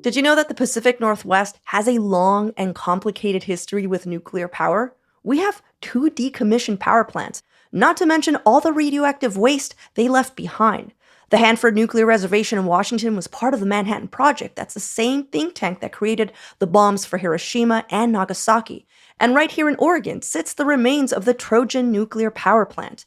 Did you know that the Pacific Northwest has a long and complicated history with nuclear power? We have two decommissioned power plants, not to mention all the radioactive waste they left behind. The Hanford Nuclear Reservation in Washington was part of the Manhattan Project. That's the same think tank that created the bombs for Hiroshima and Nagasaki. And right here in Oregon sits the remains of the Trojan nuclear power plant.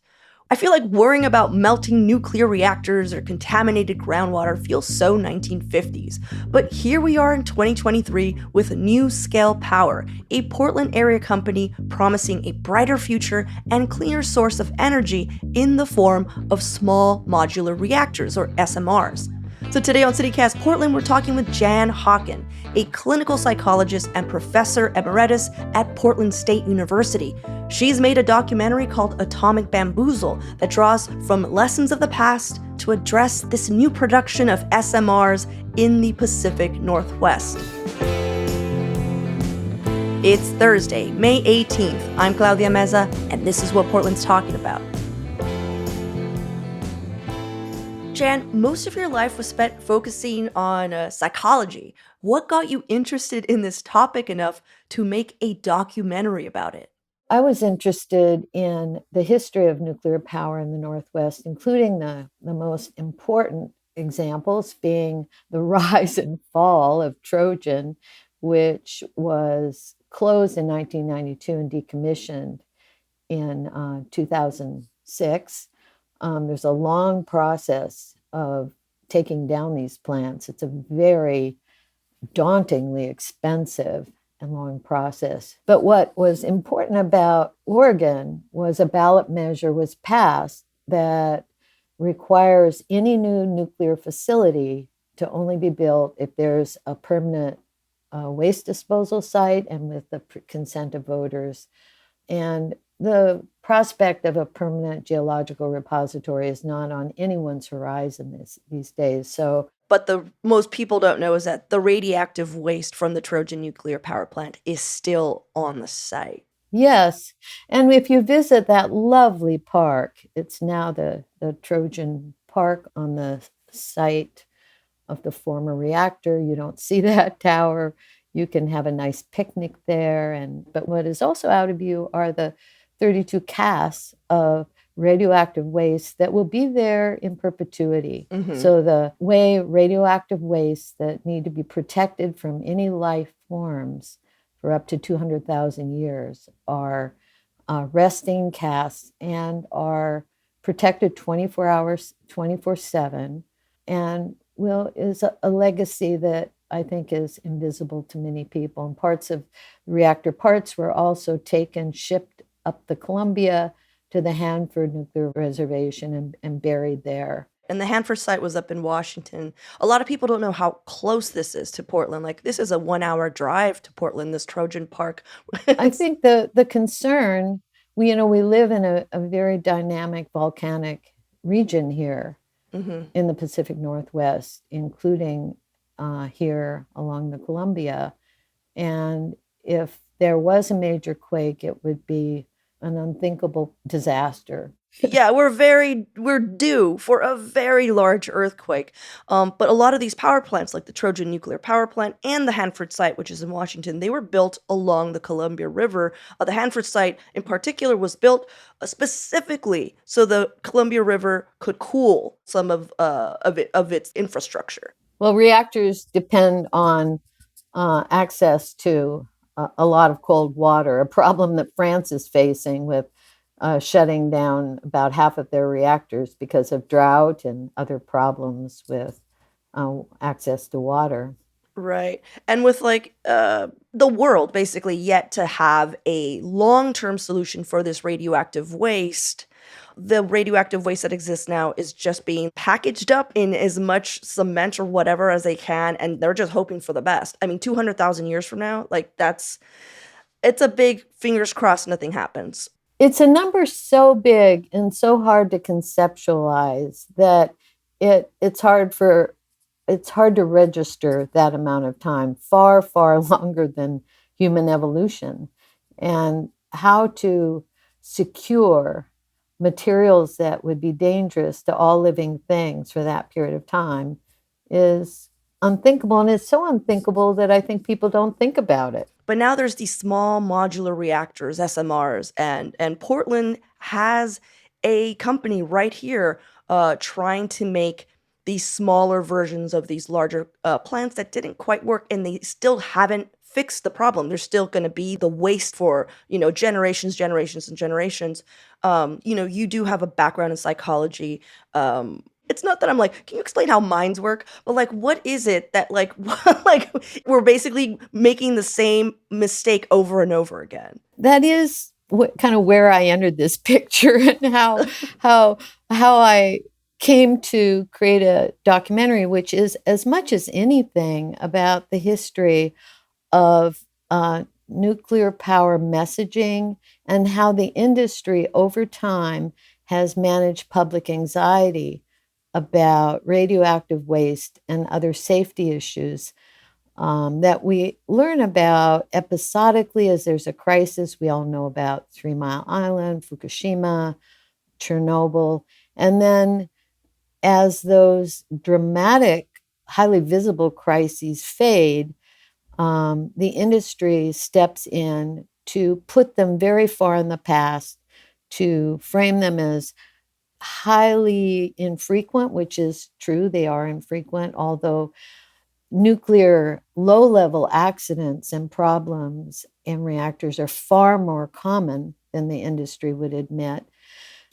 I feel like worrying about melting nuclear reactors or contaminated groundwater feels so 1950s. But here we are in 2023 with NuScale Power, a Portland area company promising a brighter future and cleaner source of energy in the form of small modular reactors, or SMRs. So today on CityCast Portland, we're talking with Jan Hawken, a clinical psychologist and professor emeritus at Portland State University. She's made a documentary called Atomic Bamboozle that draws from lessons of the past to address this new production of SMRs in the Pacific Northwest. It's Thursday, May 18th. I'm Claudia Meza, and this is what Portland's talking about. Jan, most of your life was spent focusing on psychology. What got you interested in this topic enough to make a documentary about it? I was interested in the history of nuclear power in the Northwest, including the most important examples being the rise and fall of Trojan, which was closed in 1992 and decommissioned in 2006. There's a long process of taking down these plants. It's a very dauntingly expensive and long process. But what was important about Oregon was a ballot measure was passed that requires any new nuclear facility to only be built if there's a permanent waste disposal site and with the consent of voters. And the prospect of a permanent geological repository is not on anyone's horizon these days. So, but the most people don't know is that the radioactive waste from the Trojan nuclear power plant is still on the site. Yes. And if you visit that lovely park, it's now the Trojan Park on the site of the former reactor. You don't see that tower. You can have a nice picnic there. But what is also out of view are the 32 casts of radioactive waste that will be there in perpetuity. Mm-hmm. So the way radioactive waste that need to be protected from any life forms for up to 200,000 years are resting casts and are protected 24 hours, 24/7, and is a legacy that I think is invisible to many people. And parts of reactor parts were also taken, shipped up the Columbia to the Hanford Nuclear Reservation and buried there. And the Hanford site was up in Washington. A lot of people don't know how close this is to Portland. Like, this is a 1-hour drive to Portland, this Trojan Park. I think the concern, we live in a very dynamic volcanic region here in the Pacific Northwest, including here along the Columbia. And if there was a major quake, it would be an unthinkable disaster. Yeah, we're due for a very large earthquake. But a lot of these power plants, like the Trojan nuclear power plant and the Hanford site, which is in Washington, they were built along the Columbia River. The Hanford site in particular was built specifically so the Columbia River could cool some of its infrastructure. Well, reactors depend on access to a lot of cold water, a problem that France is facing with shutting down about half of their reactors because of drought and other problems with access to water. Right. And with the world basically yet to have a long-term solution for this radioactive waste, the radioactive waste that exists now is just being packaged up in as much cement or whatever as they can, and they're just hoping for the best. I mean, 200,000 years from now, it's a big fingers crossed nothing happens. It's a number so big and so hard to conceptualize that it's hard to register that amount of time, far, far longer than human evolution. And how to secure materials that would be dangerous to all living things for that period of time is unthinkable. And it's so unthinkable that I think people don't think about it. But now there's these small modular reactors, SMRs, and Portland has a company right here trying to make these smaller versions of these larger plants that didn't quite work, and they still haven't fixed the problem. There's still going to be the waste for, generations, generations, and generations. You do have a background in psychology. It's not that I'm like, can you explain how minds work? But like, what is it that like, like we're basically making the same mistake over and over again? That is kind of where I entered this picture and how I came to create a documentary, which is as much as anything about the history of nuclear power messaging and how the industry over time has managed public anxiety about radioactive waste and other safety issues that we learn about episodically as there's a crisis. We all know about 3 Mile Island, Fukushima, Chernobyl. And then as those dramatic, highly visible crises fade, the industry steps in to put them very far in the past, to frame them as highly infrequent, which is true, they are infrequent, although nuclear low-level accidents and problems in reactors are far more common than the industry would admit.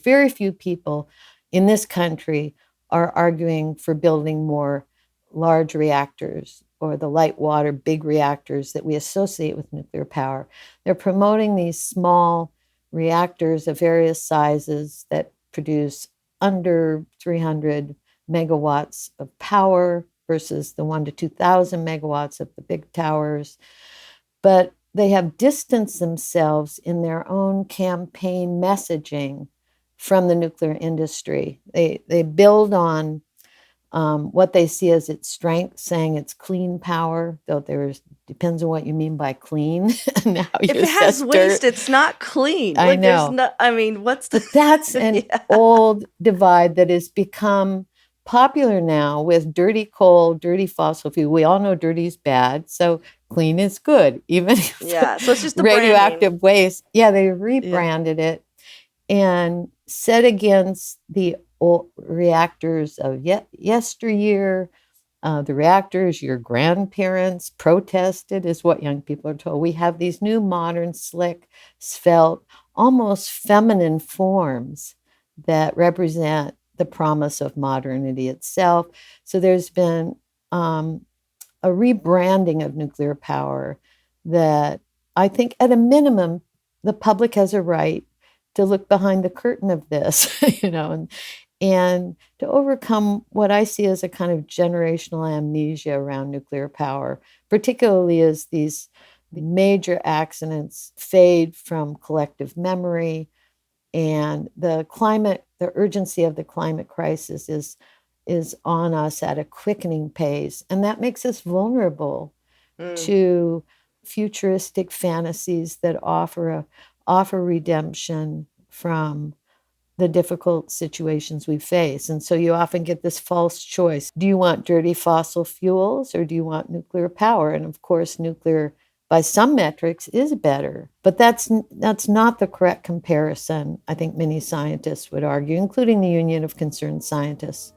Very few people in this country are arguing for building more large reactors or the light water big reactors that we associate with nuclear power. They're promoting these small reactors of various sizes that produce under 300 megawatts of power versus the 1 to 2,000 megawatts of the big towers. But they have distanced themselves in their own campaign messaging from the nuclear industry. They build on what they see as its strength, saying it's clean power, though there's depends on what you mean by clean and how you If it has assess waste, dirt. it's not clean. I Like there's know. not. I mean, what's the? But that's an Yeah. old divide that has become popular now with dirty coal, dirty fossil fuel. We all know dirty is bad, so clean is good, even if Yeah. So it's just the branding. radioactive waste. Yeah, they Yeah. rebranded it and set against the old reactors of yesteryear. The reactors your grandparents protested, is what young people are told. We have these new modern, slick, svelte, almost feminine forms that represent the promise of modernity itself. So there's been a rebranding of nuclear power that I think, at a minimum, the public has a right to look behind the curtain of this, and to overcome what I see as a kind of generational amnesia around nuclear power, particularly as these major accidents fade from collective memory, and the urgency of the climate crisis is on us at a quickening pace, and that makes us vulnerable Mm. to futuristic fantasies that offer redemption from the difficult situations we face. And so you often get this false choice. Do you want dirty fossil fuels or do you want nuclear power? And of course, nuclear, by some metrics, is better. But that's not the correct comparison, I think many scientists would argue, including the Union of Concerned Scientists.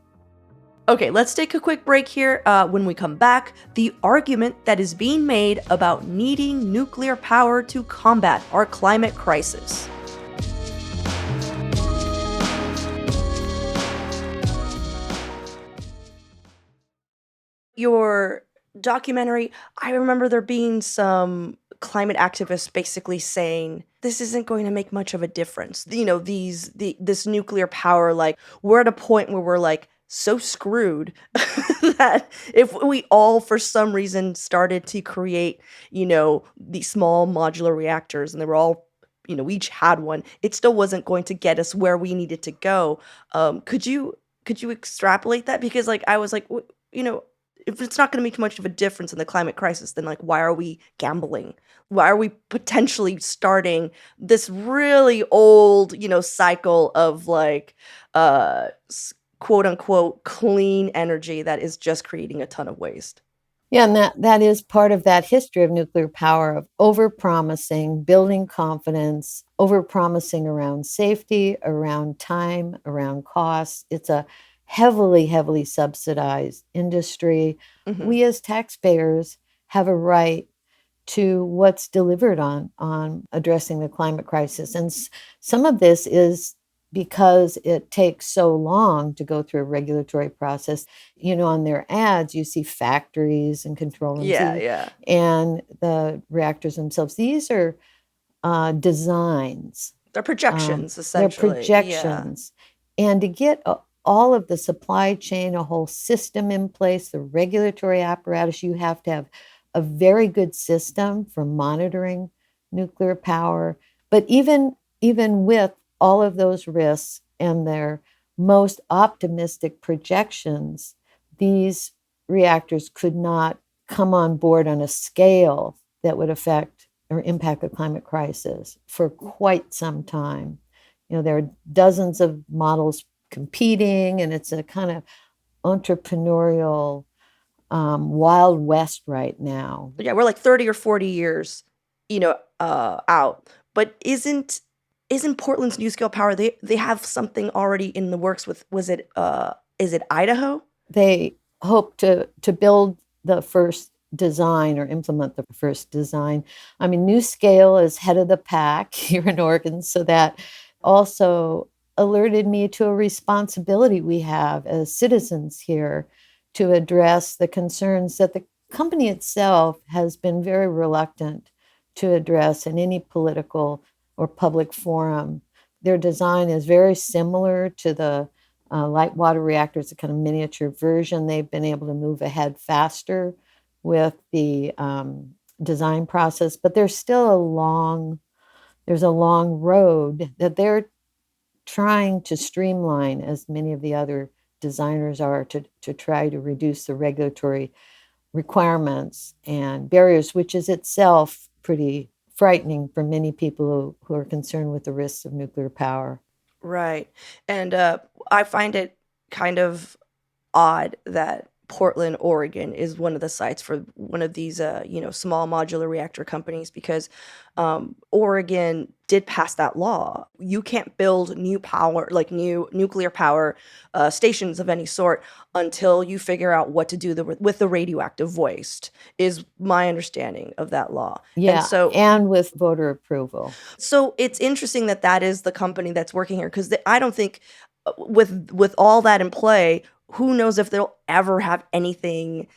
Okay, let's take a quick break here. When we come back, the argument that is being made about needing nuclear power to combat our climate crisis. Your documentary, I remember there being some climate activists basically saying this isn't going to make much of a difference. This nuclear power, like we're at a point where we're like so screwed that if we all for some reason started to create, these small modular reactors and they were all we each had one, it still wasn't going to get us where we needed to go. Could you extrapolate that? Because like I was like, if it's not going to make much of a difference in the climate crisis, then like why are we gambling? Why are we potentially starting this really old, cycle of like quote unquote clean energy that is just creating a ton of waste. Yeah, and that is part of that history of nuclear power of overpromising, building confidence, overpromising around safety, around time, around costs. It's a heavily, heavily subsidized industry. Hmm. We as taxpayers have a right to what's delivered on addressing the climate crisis. And some of this is because it takes so long to go through a regulatory process. On their ads, you see factories and control rooms Yeah, yeah. and the reactors themselves. These are designs, They're projections, they're essentially. Yeah. projections. And to get all of the supply chain, a whole system in place, the regulatory apparatus, you have to have a very good system for monitoring nuclear power. But even with all of those risks and their most optimistic projections, these reactors could not come on board on a scale that would affect or impact the climate crisis for quite some time. There are dozens of models competing, and it's a kind of entrepreneurial wild west right now. Yeah, we're like 30 or 40 years, out. But isn't Portland's NuScale Power, they have something already in the works with, was it is it Idaho? They hope to build the first design or implement the first design. I mean, NuScale is head of the pack here in Oregon, so that also alerted me to a responsibility we have as citizens here to address the concerns that the company itself has been very reluctant to address in any political or public forum. Their design is very similar to the light water reactors, a kind of miniature version. They've been able to move ahead faster with the design process, but there's a long road that they're trying to streamline, as many of the other designers are, to try to reduce the regulatory requirements and barriers, which is itself pretty frightening for many people who are concerned with the risks of nuclear power. Right. And I find it kind of odd that Portland, Oregon is one of the sites for one of these, small modular reactor companies because Oregon did pass that law. You can't build new power, like new nuclear power stations of any sort until you figure out what to do with the radioactive waste, is my understanding of that law. And Yeah, so and with voter approval. so it's interesting that that is the company that's working here because I don't think with all that in play, who knows if they'll ever have anything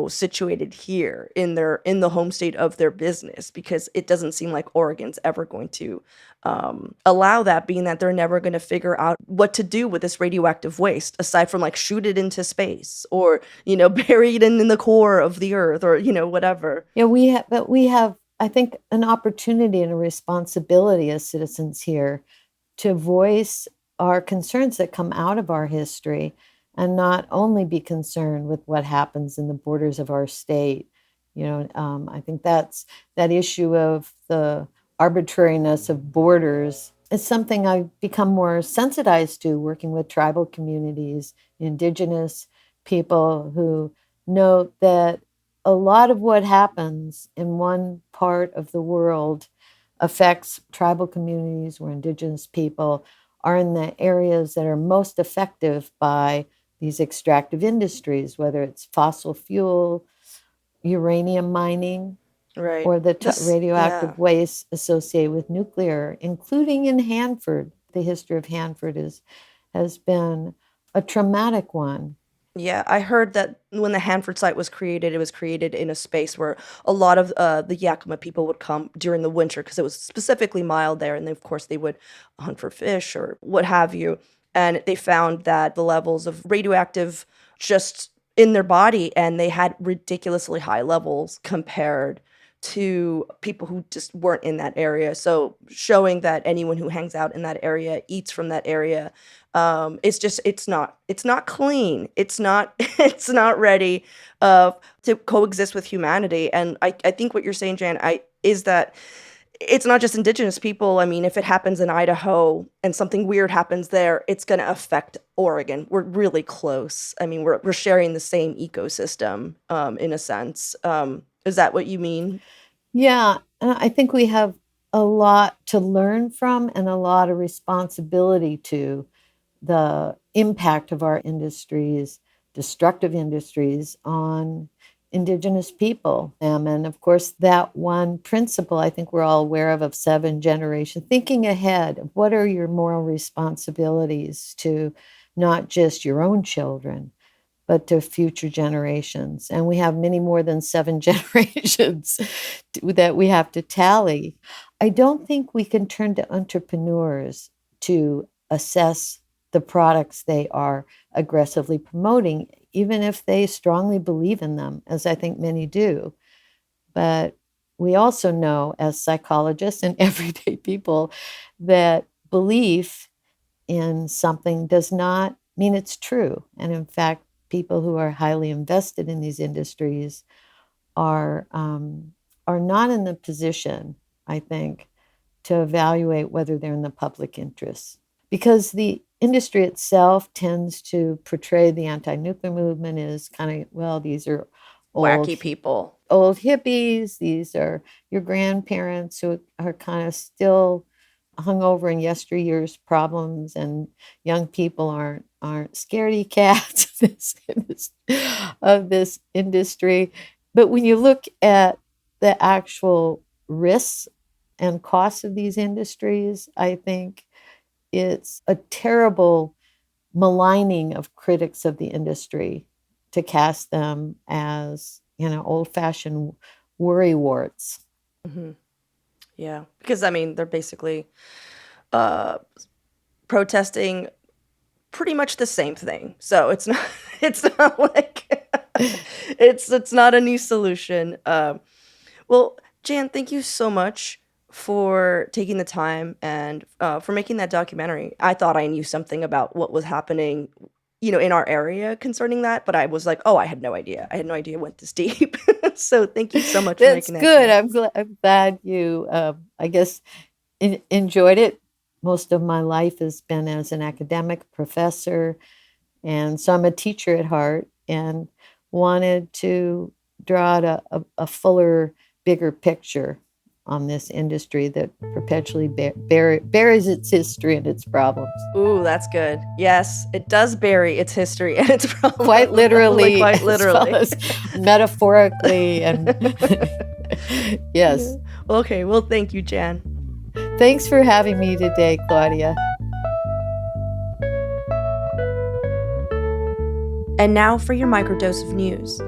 situated here in the home state of their business, because it doesn't seem like Oregon's ever going to allow that, being that they're never going to figure out what to do with this radioactive waste aside from like shoot it into space or bury it in the core of the earth or whatever. Yeah, we have, I think, an opportunity and a responsibility as citizens here to voice our concerns that come out of our history and not only be concerned with what happens in the borders of our state. I think that issue of the arbitrariness of borders is something I've become more sensitized to working with tribal communities, indigenous people who note that a lot of what happens in one part of the world affects tribal communities where indigenous people are in the areas that are most affected by these extractive industries, whether it's fossil fuel, uranium mining, Right. or the Yeah. radioactive waste associated with nuclear, including in Hanford. The history of Hanford has been a traumatic one. Yeah, I heard that when the Hanford site was created, it was created in a space where a lot of the Yakima people would come during the winter because it was specifically mild there, and then, of course they would hunt for fish or what have you. And they found that the levels of radioactive just in their body, and they had ridiculously high levels compared to people who just weren't in that area. So showing that anyone who hangs out in that area, eats from that area, it's not clean, it's not it's not ready to coexist with humanity. And I think what you're saying, Jan, is that it's not just indigenous people. I mean, if it happens in Idaho and something weird happens there, it's going to affect Oregon. We're really close. I mean, we're sharing the same ecosystem, in a sense. Is that what you mean? Yeah, I think we have a lot to learn from and a lot of responsibility to the impact of our industries, destructive industries, on Indigenous people. And of course, that one principle I think we're all aware of 7 generation, thinking ahead of what are your moral responsibilities to not just your own children, but to future generations. And we have many more than 7 generations that we have to tally. I don't think we can turn to entrepreneurs to assess the products they are aggressively promoting, even if they strongly believe in them, as I think many do. But we also know, as psychologists and everyday people, that belief in something does not mean it's true. And in fact, people who are highly invested in these industries are not in the position, I think, to evaluate whether they're in the public interest, because the industry itself tends to portray the anti-nuclear movement as kind of, well, these are old Wacky people. old hippies, these are your grandparents who are kind of still hung over in yesteryear's problems, and young people aren't scaredy cats of this industry. But when you look at the actual risks and costs of these industries, I think it's a terrible maligning of critics of the industry to cast them as, old-fashioned worrywarts. Hmm. Yeah, because I mean, they're basically uh, protesting pretty much the same thing. So it's not it's not like it's not a new solution. Well, Jan, thank you so much for taking the time and for making that documentary. I thought I knew something about what was happening, in our area concerning that, but I was like, oh, I had no idea. I had no idea it went this deep. So thank you so much for That's making that good. time. I'm glad you, I guess, enjoyed it. Most of my life has been as an academic professor, and so I'm a teacher at heart, and wanted to draw out a fuller, bigger picture on this industry that perpetually buries its history and its problems. Ooh, that's good. Yes, it does bury its history and its Quite problems. Like literally, quite as well literally. as metaphorically. And Yeah. yes. Okay, well, thank you, Jan. Thanks for having me today, Claudia. And now for your microdose of news.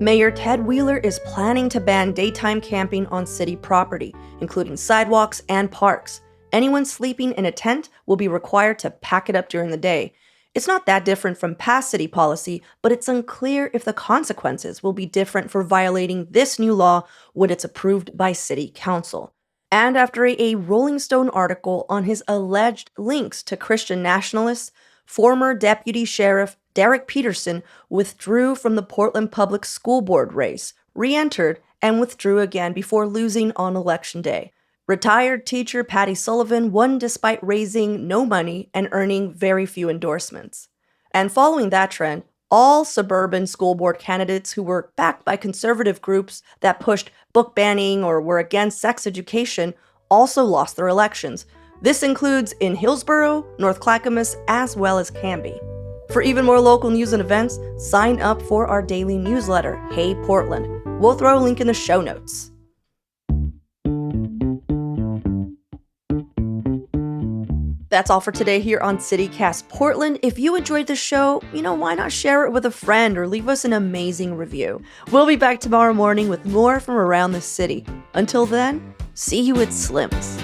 Mayor Ted Wheeler is planning to ban daytime camping on city property, including sidewalks and parks. Anyone sleeping in a tent will be required to pack it up during the day. It's not that different from past city policy, but it's unclear if the consequences will be different for violating this new law when it's approved by city council. And after a Rolling Stone article on his alleged links to Christian nationalists, former Deputy Sheriff Derek Peterson withdrew from the Portland Public School Board race, re-entered, and withdrew again before losing on Election Day. Retired teacher Patty Sullivan won despite raising no money and earning very few endorsements. And following that trend, all suburban school board candidates who were backed by conservative groups that pushed book banning or were against sex education also lost their elections. This includes in Hillsborough, North Clackamas, as well as Canby. For even more local news and events, sign up for our daily newsletter, Hey Portland. We'll throw a link in the show notes. That's all for today here on CityCast Portland. If you enjoyed the show, why not share it with a friend or leave us an amazing review? We'll be back tomorrow morning with more from around the city. Until then, see you at Slim's.